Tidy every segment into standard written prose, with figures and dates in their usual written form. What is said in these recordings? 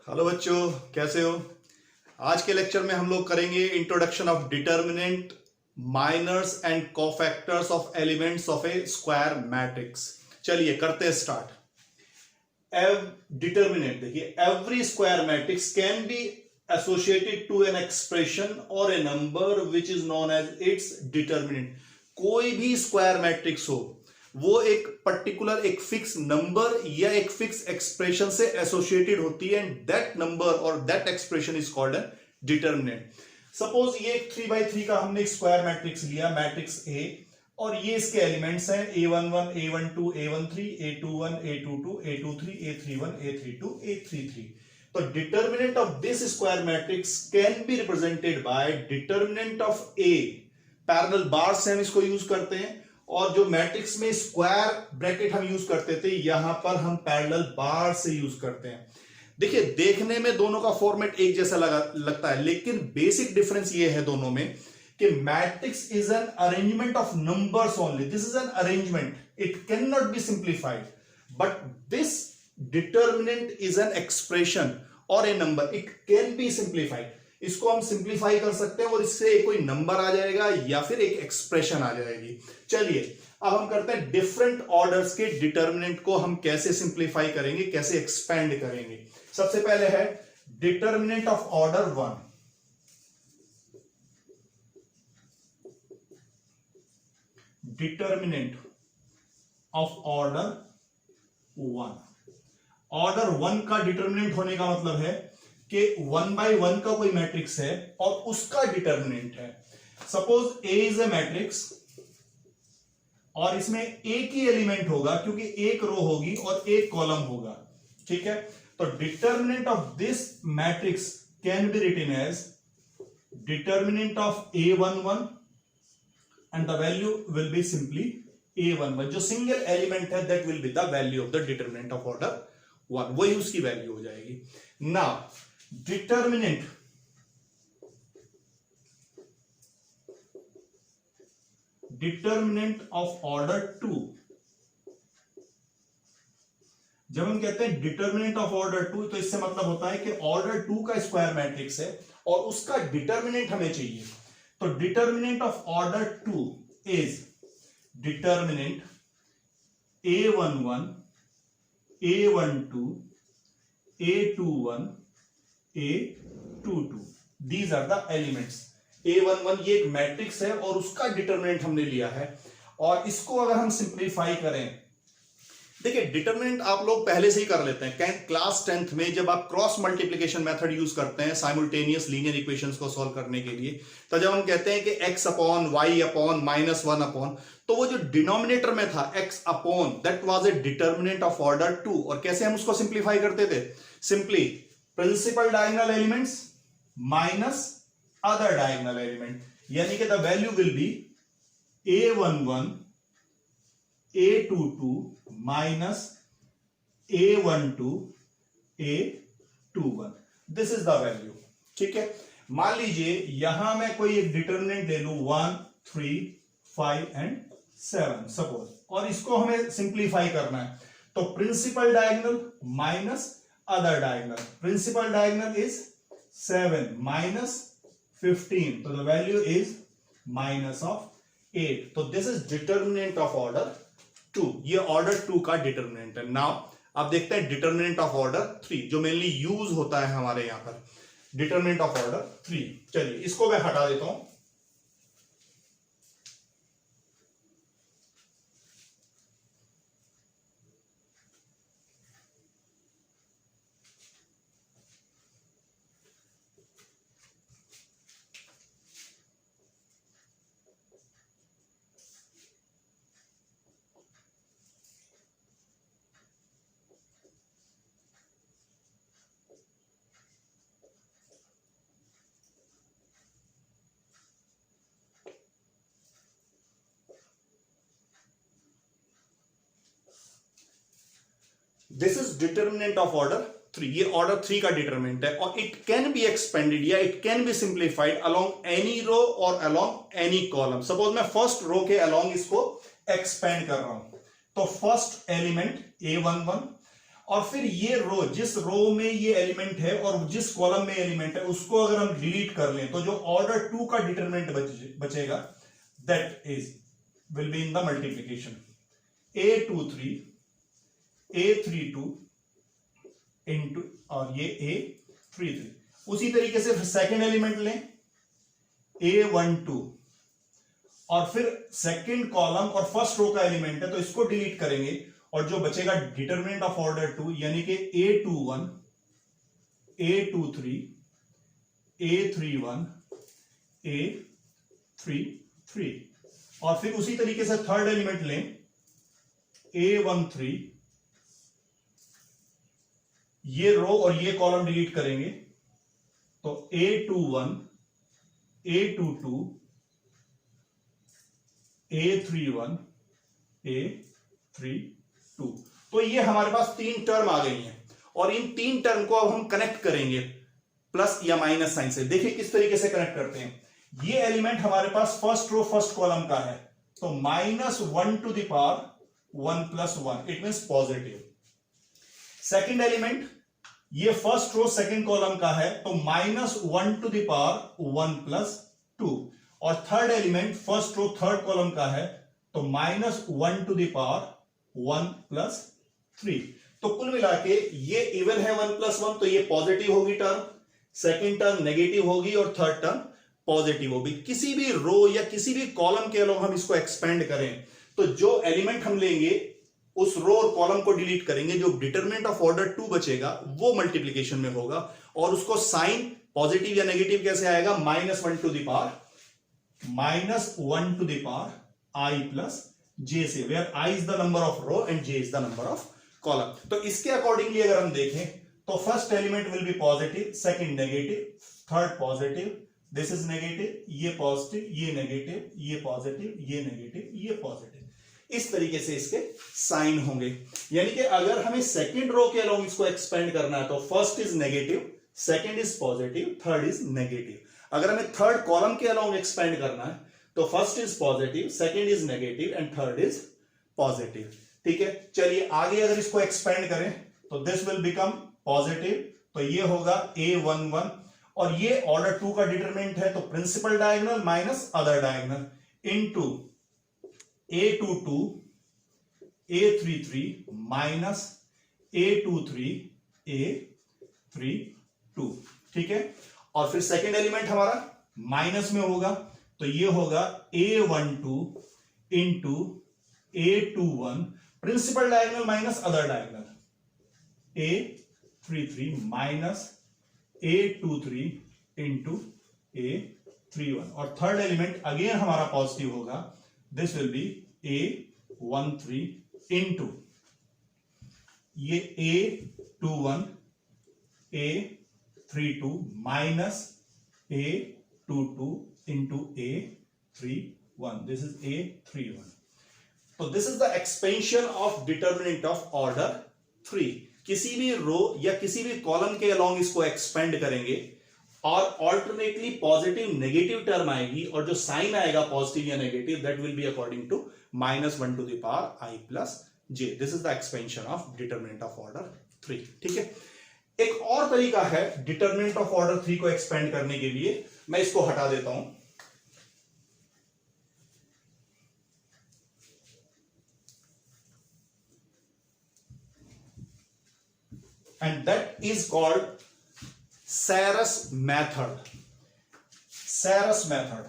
Hello बच्चों, कैसे हो। आज के लेक्चर में हम लोग करेंगे introduction of determinant, minors and cofactors of elements of a square matrix. चलिए करते हैं स्टार्ट। डिटर्मिनेंट देखिए, every square matrix can be associated to an expression और a number which is known as its determinant. कोई भी square matrix हो वो एक पर्टिकुलर एक फिक्स नंबर या एक फिक्स एक्सप्रेशन से एसोसिएटेड होती है, एंड दैट नंबर और that expression is called an determinant. Suppose ये 3x3 का हमने स्क्वायर मैट्रिक्स लिया, मैट्रिक्स ए, और ये इसके एलिमेंट्स हैं a11, a12, a13, a21, a22, a23, a31, a32, a33। तो determinant of this square matrix can be represented by determinant of A. Parallel bar से हम इसको यूज करते हैं, और जो मैट्रिक्स में स्क्वायर ब्रैकेट हम यूज करते थे यहां पर हम पैरेलल बार से यूज करते हैं। देखिए, देखने में दोनों का फॉर्मेट एक जैसा लगता है, लेकिन बेसिक डिफरेंस ये है दोनों में कि matrix is an arrangement of numbers only. This is an arrangement, it can not be simplified, but this determinant is an expression और a number, it can be simplified. इसको हम सिंप्लीफाई कर सकते हैं और इससे कोई नंबर आ जाएगा या फिर एक एक्सप्रेशन आ जाएगी। चलिए अब हम करते हैं डिफरेंट ऑर्डर्स के डिटर्मिनेंट को हम कैसे सिंप्लीफाई करेंगे, कैसे एक्सपेंड करेंगे। सबसे पहले है determinant of order 1। Determinant of order 1। Order 1 का डिटर्मिनेंट होने का मतलब है कि 1/1 का कोई मैट्रिक्स है और उसका डिटर्मिनेंट है। Suppose A is a matrix और इसमें एक ही एलिमेंट होगा क्योंकि एक रो होगी और एक कॉलम होगा, ठीक है। तो determinant of this matrix can be written as determinant of a11 and the value will be simply a11। जो सिंगल एलिमेंट है that will be the value of the determinant of order 1, वही उसकी वैल्यू हो जाएगी। Now determinant of order 2। जब हम कहते हैं डिटर्मिनेंट ऑफ ऑर्डर 2 तो इससे मतलब होता है कि ऑर्डर 2 का स्क्वायर मैट्रिक्स है और उसका डिटर्मिनेंट हमें चाहिए। तो determinant of order 2 is determinant a11, a12, a21, a22। These are the elements। a11 ये एक मैट्रिक्स है और उसका डिटर्मिनेंट हमने लिया है, और इसको अगर हम सिंप्लीफाई करें, देखिए डिटर्मिनेंट आप लोग पहले से ही कर लेते हैं। क्लास 10th में जब आप क्रॉस मल्टीप्लिकेशन मेथड यूज करते हैं साइमल्टेनियस लीनियर इक्वेशंस को सॉल्व करने के लिए, तो जब हम कहते हैं कि x upon y upon -1 upon, तो वो जो डिनोमिनेटर में था x upon, that was a determinant of order 2। और कैसे हम उसको सिंप्लीफाई करते थे? Simply principal diagonal elements minus other diagonal element, यानी कि the value will be a11 a22 minus a12 a21। This is the value, ठीक है। मान लीजिए यहां मैं कोई एक डिटर्मिनेंट ले लू 1, 3, 5 एंड 7 सपोज, और इसको हमें सिंप्लीफाई करना है। तो principal diagonal minus other diagonal, principal diagonal is 7 minus 15, तो द वैल्यू इज -8। तो this is determinant of order 2। ये ऑर्डर 2 का डिटर्मिनेंट है। नाउ अब देखते हैं डिटर्मिनेंट ऑफ ऑर्डर 3, जो मेनली यूज होता है हमारे यहां पर। डिटर्मिनेंट ऑफ ऑर्डर 3, चलिए इसको मैं हटा देता हूं। This is determinant of order 3। ये ऑर्डर 3 का डिटर्मिनेंट है, और इट कैन बी एक्सपेंडेड या it can be simplified along any row और अलोंग एनी कॉलम। सपोज मैं फर्स्ट रो के अलोंग इसको एक्सपेंड कर रहा हूं, तो फर्स्ट एलिमेंट a11 और फिर ये रो, जिस रो में ये एलिमेंट है और जिस कॉलम में एलिमेंट है, उसको अगर हम डिलीट कर लें तो जो ऑर्डर 2 का डिटरमिनेंट बचेगा, that is will be in the multiplication A23 A32 into और ये A33। उसी तरीके से सेकेंड एलिमेंट लें A12 और फिर सेकेंड कॉलम और फर्स्ट रो का एलिमेंट है तो इसको डिलीट करेंगे और जो बचेगा डिटरमिनेंट ऑफ ऑर्डर 2 यानी कि A21 A23 A31 A33। और फिर उसी तरीके से थर्ड एलिमेंट लें A13, ये रो और ये कॉलम डिलीट करेंगे तो A21 A22 A31 A32। तो ये हमारे पास 3 टर्म आ गई हैं और इन 3 टर्म को अब हम कनेक्ट करेंगे प्लस या माइनस साइन से। देखिए किस तरीके से कनेक्ट करते हैं। ये एलिमेंट हमारे पास फर्स्ट रो फर्स्ट कॉलम का है तो -1 to the power 1 plus 1, it means positive. Second element ये फर्स्ट रो सेकेंड कॉलम का है तो -1 टू द पावर 1 प्लस 2। और third element first row third column का है तो -1 टू द पावर 1 प्लस 3। तो कुल मिला के ये इवन है 1 प्लस 1 तो ये पॉजिटिव होगी टर्म, सेकेंड टर्म नेगेटिव होगी और थर्ड टर्म पॉजिटिव होगी। किसी भी रो या किसी भी कॉलम के अलावा हम इसको एक्सपेंड करें तो जो एलिमेंट हम लेंगे उस रो और कॉलम को डिलीट करेंगे, जो डिटरमिनेंट ऑफ ऑर्डर 2 बचेगा वो मल्टीप्लीकेशन में होगा और उसको साइन पॉजिटिव या नेगेटिव कैसे आएगा, -1 to the power I plus j से, where I is the number of row and j is the number of column. तो इसके अकॉर्डिंगली अगर हम देखें तो first element will be positive, second negative, third positive, this is negative, ये positive, ये negative, ये पॉजिटिव, ये नेगेटिव, ये पॉजिटिव। इस तरीके से इसके साइन होंगे। यानी कि अगर हमें सेकंड रो के अलोंग इसको एक्सपेंड करना है तो first is negative, second is positive, third is negative. अगर हमें थर्ड कॉलम के अलोंग एक्सपेंड करना है तो first is positive, second is negative and third is positive. ठीक है, चलिए आगे अगर इसको एक्सपेंड करें तो दिस विल बिकम पॉजिटिव, तो ये होगा A11 और ये ऑर्डर 2 का डिटरमिनेंट है तो principal diagonal minus other diagonal into A22 A33 minus A23 A32। ठीक है, और फिर सेकेंड एलिमेंट हमारा माइनस में होगा तो ये होगा A12 into A21, principal diagonal minus other diagonal, A33 minus A23 into A31। और थर्ड एलिमेंट अगेन हमारा पॉजिटिव होगा, this will be A13 into ये A21 A32 minus A22 into A31, this is A31। तो this is the expansion of determinant of order 3। किसी भी रो या किसी भी कॉलम के अलोंग इसको एक्सपेंड करेंगे और ऑल्टरनेटली पॉजिटिव नेगेटिव टर्म आएगी और जो साइन आएगा पॉजिटिव या negative that will be according to -1 to the power I plus j। This is the expansion of determinant of order 3। ठीक है, एक और तरीका है डिटरमिनेंट ऑफ ऑर्डर 3 को एक्सपेंड करने के लिए, मैं इसको हटा देता हूं। And that is called Sarus method. Sarus method.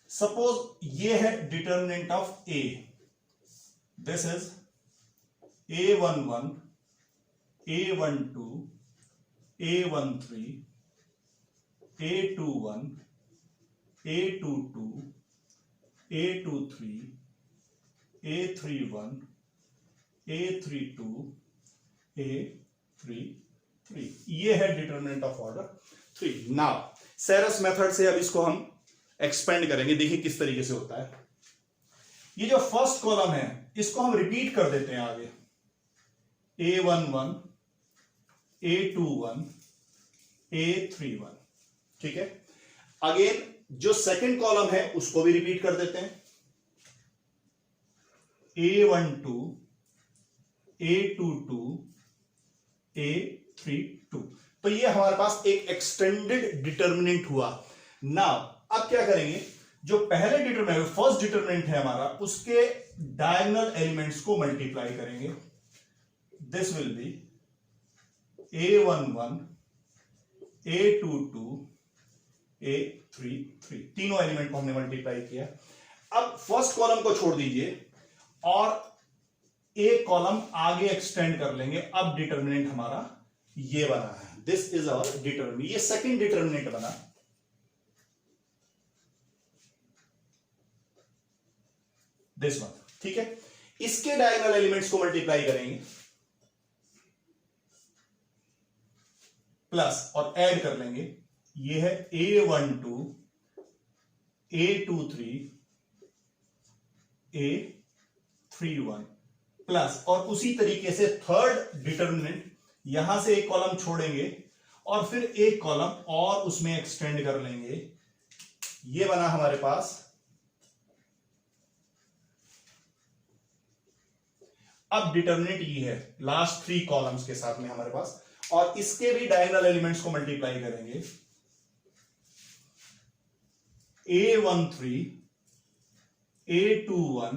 Suppose ये है determinant of A, this is A11 A12 A13 A21 A22 A23 A31 A32 A33, ये है determinant of order 3। Now Sarrus method से अब इसको हम एक्सपेंड करेंगे। देखिए किस तरीके से होता है। ये जो फर्स्ट कॉलम है इसको हम रिपीट कर देते हैं आगे, A11 A21 A31। ठीक है, अगेन जो सेकंड कॉलम है उसको भी रिपीट कर देते हैं, A12, A22, A32। तो ये हमारे पास एक एक्सटेंडेड डिटर्मिनेंट हुआ। नाउ अब क्या करेंगे, जो पहले डिटर्मिनेंट फर्स्ट डिटर्मिनेंट है हमारा, उसके डायगोनल एलिमेंट्स को मल्टीप्लाई करेंगे। This will be A11, A22, A33, तीनों एलिमेंट को हमने मल्टीप्लाई किया। अब फर्स्ट कॉलम को छोड़ दीजिए और एक कॉलम आगे एक्सटेंड कर लेंगे। अब डिटर्मिनेंट हमारा ये बना है, दिस इज आवर डिटर्मिनेंट। ये सेकंड डिटर्मिनेंट बना, दिस वन, ठीक है। इसके डायगोनल एलिमेंट्स को मल्टीप्लाई करेंगे प्लस और ऐड कर लेंगे। ये है A12, A23, A31 प्लस, और उसी तरीके से थर्ड डिटर्मिनेंट, यहां से एक कॉलम छोड़ेंगे और फिर एक कॉलम और उसमें एक्सटेंड कर लेंगे। ये बना हमारे पास। अब डिटर्मिनेंट ये है लास्ट थ्री कॉलम्स के साथ में हमारे पास, और इसके भी डायगोनल एलिमेंट्स को मल्टीप्लाई करेंगे। A13, A21,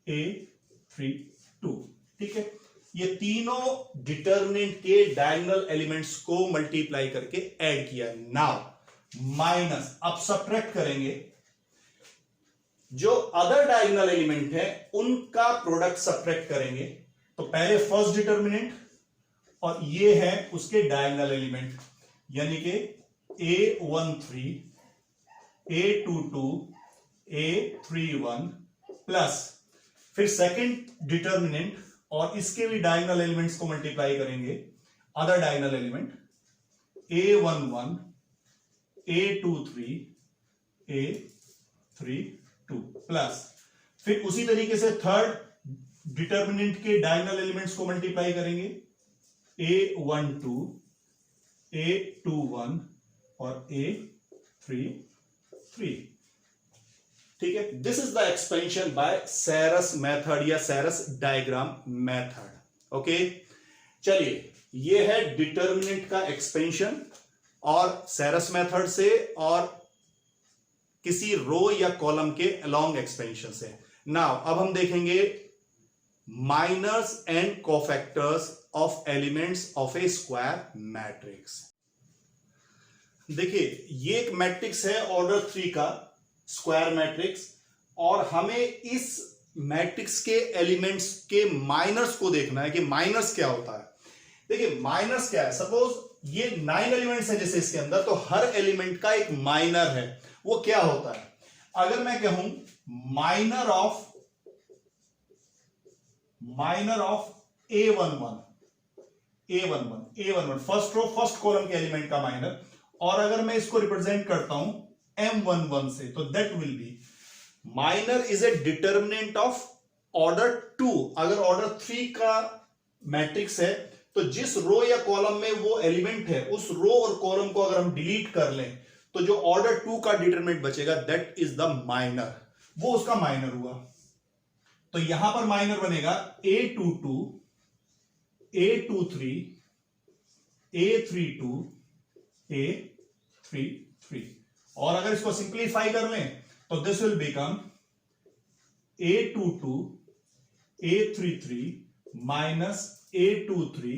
A32, ठीक है। ये तीनों डिटर्मिनेंट के डायगोनल एलिमेंट्स को मल्टीप्लाई करके ऐड किया। नाउ माइनस, अब सब्ट्रैक्ट करेंगे। जो अदर डायगोनल एलिमेंट है उनका प्रोडक्ट सब्ट्रैक्ट करेंगे। तो पहले फर्स्ट डिटर्मिनेंट और ये है उसके डायगोनल एलिमेंट, यानी कि A13, A22, A31 प्लस फिर सेकंड डिटर्मिनेंट और इसके भी डायगोनल एलिमेंट्स को मल्टीप्लाई करेंगे। Other diagonal element A11, A23, A32 plus फिर उसी तरीके से थर्ड डिटर्मिनेंट के डायगोनल एलिमेंट्स को मल्टीप्लाई करेंगे। A12, A21 और A33, ठीक है। This is the expansion by Sarrus method या सेरस डायग्राम मेथड। ओके, चलिए, ये है डिटर्मिनेंट का एक्सपेंशन और सेरस मेथड से और किसी रो या कॉलम के अलोंग एक्सपेंशन से। नाउ अब हम देखेंगे minors and cofactors of elements of a square matrix. देखिए, ये एक मैट्रिक्स है ऑर्डर 3 का स्क्वायर मैट्रिक्स, और हमें इस मैट्रिक्स के एलिमेंट्स के माइनर्स को देखना है कि माइनर्स क्या होता है। देखिए, माइनर्स क्या है, सपोज ये 9 एलिमेंट्स है जैसे इसके अंदर, तो हर एलिमेंट का एक माइनर है। वो क्या होता है, अगर मैं कहूं minor of A11 first row first column के एलिमेंट का माइनर, और अगर मैं इसको रिप्रेजेंट करता हूं M11 से, तो that will B minor is a determinant of order 2। अगर ऑर्डर 3 का मैट्रिक्स है तो जिस रो या कॉलम में वो एलिमेंट है उस रो और कॉलम को अगर हम डिलीट कर लें तो जो ऑर्डर 2 का डिटर्मिनेंट बचेगा दैट इज द माइनर, वो उसका माइनर हुआ। तो यहां पर माइनर बनेगा A22, A23, A32, A33, और अगर इसको सिंप्लीफाई कर लें तो this will become A22, A33 minus A23,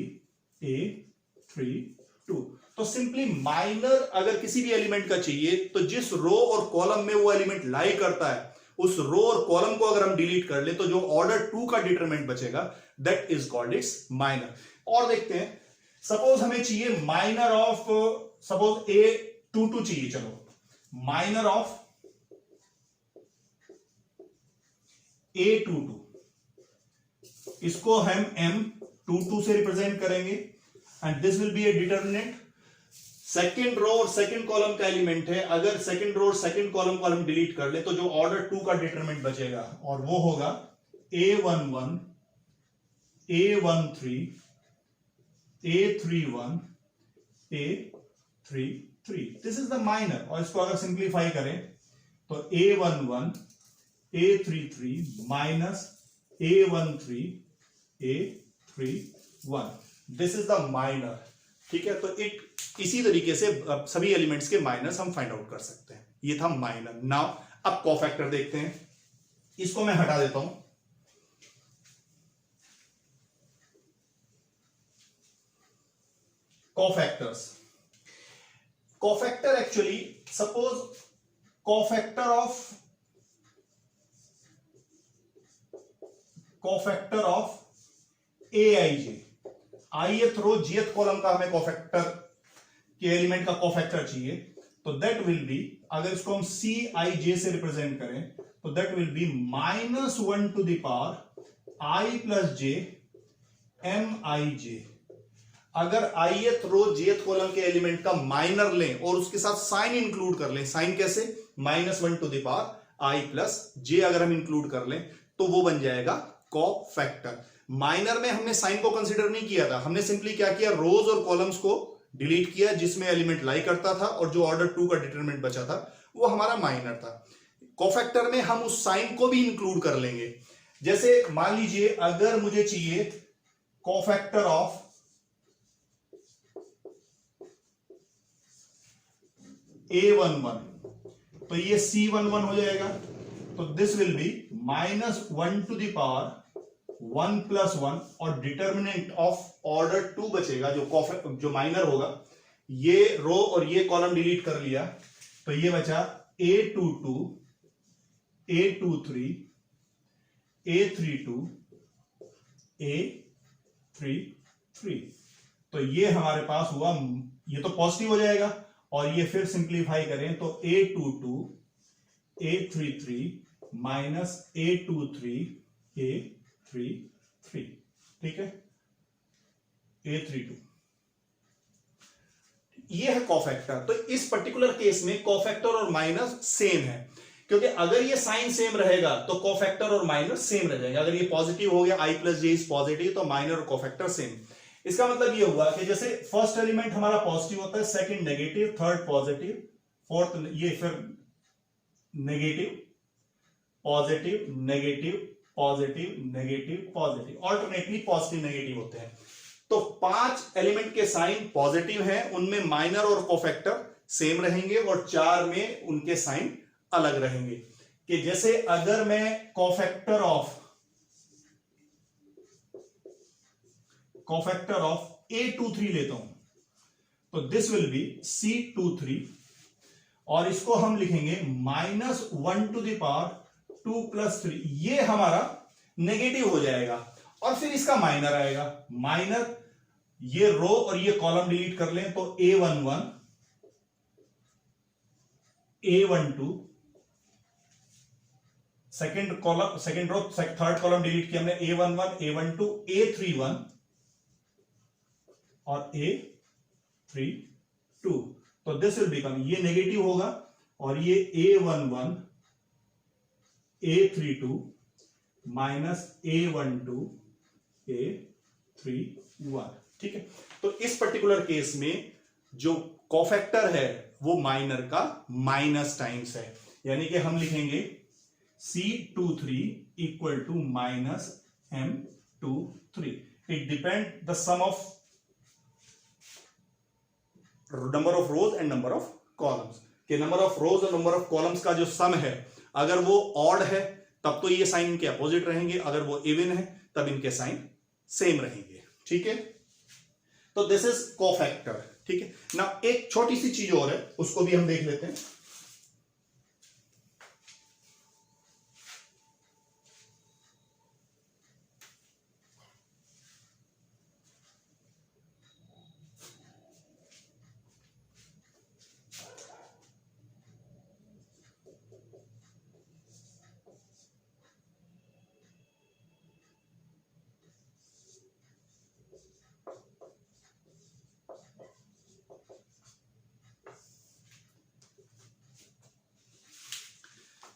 A32। तो सिंपली माइनर अगर किसी भी एलिमेंट का चाहिए तो जिस रो और कॉलम में वो एलिमेंट लाई करता है उस रो और कॉलम को अगर हम डिलीट कर ले तो जो ऑर्डर 2 का डिटरमिनेंट बचेगा that is called its minor. और देखते हैं, सपोज हमें चाहिए माइनर ऑफ, सपोज A22 चाहिए, चलो माइनर ऑफ A22, इसको हम M22 से रिप्रेजेंट करेंगे and this will be a determinant. Second row और सेकेंड कॉलम का एलिमेंट है, अगर सेकेंड रो और सेकेंड कॉलम को हम डिलीट कर ले तो जो ऑर्डर 2 का डिटरमिनेंट बचेगा और वो होगा A11, A13, A31, A33। 3, this is the minor. और इसको अगर सिंप्लीफाई करें तो A11 A33 minus A13 A31, this is the minor. ठीक है, तो इसी तरीके से सभी एलिमेंट्स के माइनस हम फाइंड आउट कर सकते हैं। ये था माइनर। नाउ अब कोफैक्टर देखते हैं, इसको मैं हटा देता हूं। Cofactors, cofactor actually, suppose cofactor of AIJ, ith row jth column का हमें कोफैक्टर के एलिमेंट का कोफैक्टर चाहिए, तो दैट विल बी, अगर इसको हम CIJ से रिप्रेजेंट करें तो that will be -1 to the power I plus J MIJ। अगर ith रो jth कॉलम के एलिमेंट का माइनर लें और उसके साथ साइन इंक्लूड कर लें, साइन कैसे, -1 to the power I plus J अगर हम इंक्लूड कर लें तो वो बन जाएगा कोफैक्टर। माइनर में हमने साइन को कंसीडर नहीं किया था, हमने सिंपली क्या किया, रोज और कॉलम्स को डिलीट किया जिसमें एलिमेंट लाई करता था, और जो ऑर्डर 2 का डिटरमिनेंट बचा था वो हमारा माइनर था। कोफैक्टर में हम उस साइन को भी इंक्लूड कर लेंगे। जैसे मान लीजिए अगर मुझे चाहिए कोफैक्टर ऑफ A11, तो ये C11 हो जाएगा, तो this will be -1 to the power 1 + 1, और डिटरमिनेंट ऑफ ऑर्डर 2 बचेगा, जो माइनर होगा। ये रो और ये कॉलम डिलीट कर लिया, तो ये बचा A22 A23 A32 A33। तो ये हमारे पास हुआ, ये तो पॉजिटिव हो जाएगा, और ये फिर सिंप्लीफाई करें तो A22 A33 minus A23 A33, ठीक है, A32। ये है कोफैक्टर। तो इस पर्टिकुलर केस में कोफैक्टर और माइनस सेम है, क्योंकि अगर ये साइन सेम रहेगा तो कोफैक्टर और माइनस सेम रह जाएगा। अगर ये पॉजिटिव हो गया, I plus J is positive, तो माइनर और कोफैक्टर सेम। इसका मतलब ये हुआ कि जैसे फर्स्ट एलिमेंट हमारा पॉजिटिव होता है, second negative, third positive, fourth ये फिर negative positive negative positive negative positive, alternately positive negative होते हैं। तो 5 एलिमेंट के साइन पॉजिटिव हैं, उनमें माइनर और कोफैक्टर सेम रहेंगे, और 4 में उनके साइन अलग रहेंगे। कि जैसे अगर मैं कोफैक्टर ऑफ A23 लेता हूं, तो दिस विल बी C23, और इसको हम लिखेंगे -1 टू द पावर 2 + 3, ये हमारा नेगेटिव हो जाएगा, और फिर इसका माइनर आएगा। माइनर, ये रो और ये कॉलम डिलीट कर लें तो A11 A12, second column, second row, third column delete किया हमने, A11 A12 A31 और A32। तो दिस विल बिकम, ये नेगेटिव होगा, और ये A11 A32 minus A12 A31, ठीक है। तो इस पर्टिकुलर केस में जो कोफैक्टर है वो माइनर का माइनस टाइम्स है, यानी कि हम लिखेंगे C23 equal to minus M23। It depend the sum of number of rows and number of columns, के नंबर ऑफ रोज और नंबर ऑफ कॉलम्स का जो सम है, अगर वो ऑड है तब तो ये साइन इनके अपोजिट रहेंगे, अगर वो इवन है तब इनके साइन सेम रहेंगे, ठीक है। तो दिस इज कोफैक्टर, ठीक है ना। एक छोटी सी चीज और है, उसको भी हम देख लेते हैं।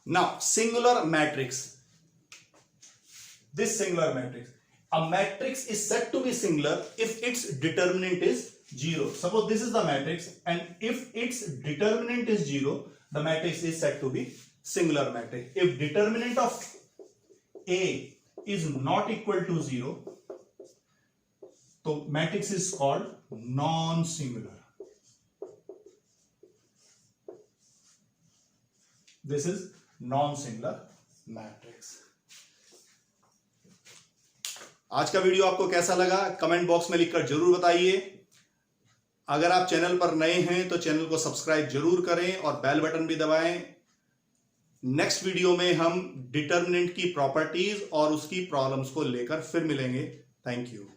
Now, singular matrix. This singular matrix. A matrix is said to be singular if its determinant is 0. Suppose this is the matrix, and if its determinant is 0, the matrix is said to be singular matrix. If determinant of A is not equal to 0, so matrix is called non-singular. This is non-singular matrix. आज का video आपको कैसा लगा comment box में लिखकर जरूर बताइए. अगर आप चैनल पर नए हैं तो चैनल को सब्सक्राइब जरूर करें और बेल बटन भी दबाएं. नेक्स्ट वीडियो में हम डिटर्मिनेंट की प्रॉपर्टीज और उसकी प्रॉब्लम्स को लेकर फिर मिलेंगे. Thank you.